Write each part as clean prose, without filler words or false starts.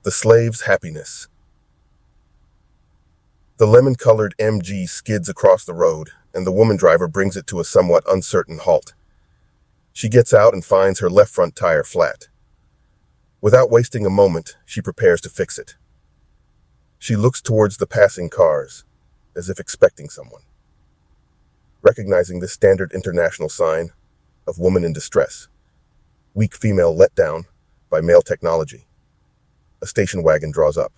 The slave's happiness. The lemon-colored MG skids across the road, and the woman driver brings it to a somewhat uncertain halt. She gets out and finds her left front tire flat. Without wasting a moment, she prepares to fix it. She looks towards the passing cars, as if expecting someone. Recognizing this standard international sign of woman in distress, weak female let down by male technology, a station wagon draws up.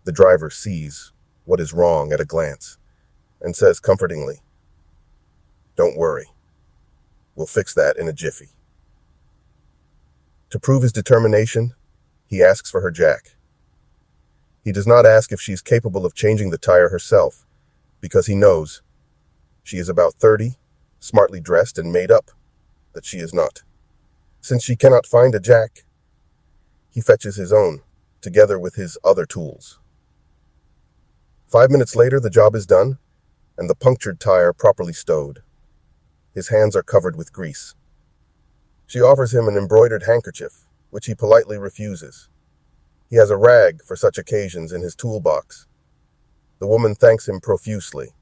The driver sees what is wrong at a glance and says comfortingly, "Don't worry, we'll fix that in a jiffy." To prove his determination, he asks for her jack. He does not ask if she's capable of changing the tire herself, because he knows she is about 30, smartly dressed and made up that she is not. Since she cannot find a jack, he fetches his own, together with his other tools. 5 minutes later, the job is done, and the punctured tire properly stowed. His hands are covered with grease. She offers him an embroidered handkerchief, which he politely refuses. He has a rag for such occasions in his toolbox. The woman thanks him profusely,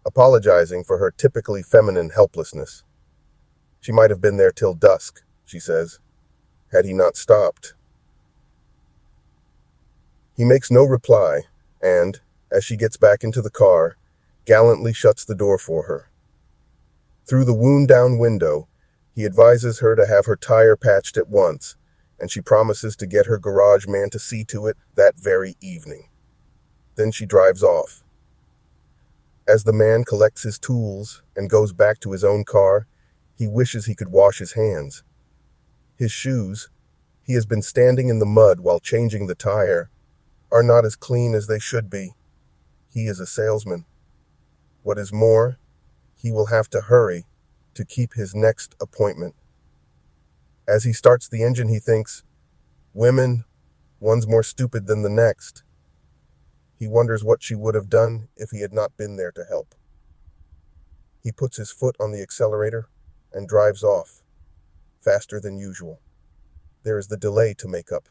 apologizing for her typically feminine helplessness. She might have been there till dusk, she says, had he not stopped. He makes no reply, and, as she gets back into the car, gallantly shuts the door for her. Through the wound-down window, he advises her to have her tire patched at once, and she promises to get her garage man to see to it that very evening. Then she drives off. As the man collects his tools and goes back to his own car, he wishes he could wash his hands. His shoes, he has been standing in the mud while changing the tire, are not as clean as they should be. He is a salesman. What is more, he will have to hurry to keep his next appointment. As he starts the engine, he thinks, women, one's more stupid than the next. He wonders what she would have done if he had not been there to help. He puts his foot on the accelerator and drives off, faster than usual. There is the delay to make up.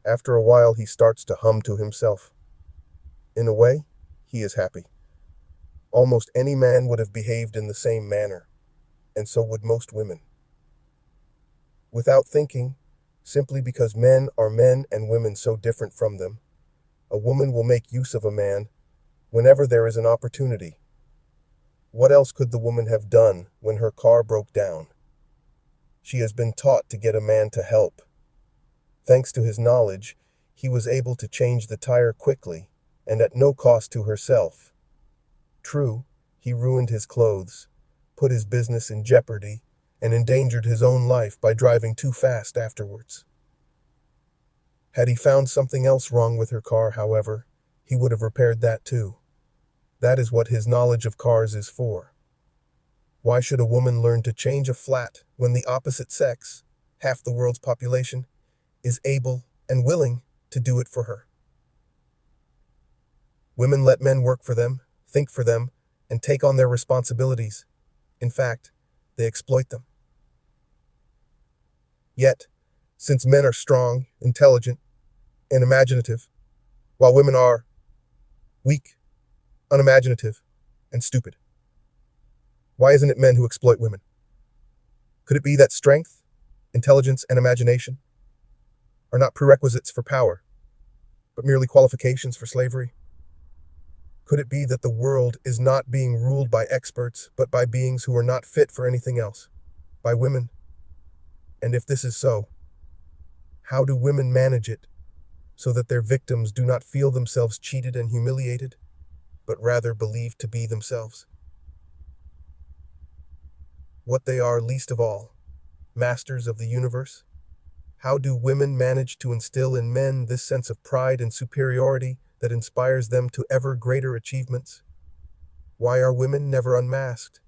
After a while, he starts to hum to himself. In a way, he is happy. Almost any man would have behaved in the same manner, and so would most women. Without thinking, simply because men are men and women so different from them, a woman will make use of a man whenever there is an opportunity. What else could the woman have done when her car broke down? She has been taught to get a man to help. Thanks to his knowledge, he was able to change the tire quickly and at no cost to herself. True, he ruined his clothes, put his business in jeopardy, and endangered his own life by driving too fast afterwards. Had he found something else wrong with her car, however, he would have repaired that too. That is what his knowledge of cars is for. Why should a woman learn to change a flat when the opposite sex, half the world's population, is able and willing to do it for her? Women let men work for them, think for them, and take on their responsibilities. In fact, they exploit them. Yet, since men are strong, intelligent, and imaginative, while women are weak, unimaginative, and stupid, why isn't it men who exploit women? Could it be that strength, intelligence, and imagination are not prerequisites for power, but merely qualifications for slavery? Could it be that the world is not being ruled by experts, but by beings who are not fit for anything else, by women? And if this is so, how do women manage it so that their victims do not feel themselves cheated and humiliated, but rather believed to be themselves what they are least of all, masters of the universe? How do women manage to instill in men this sense of pride and superiority that inspires them to ever greater achievements? Why are women never unmasked?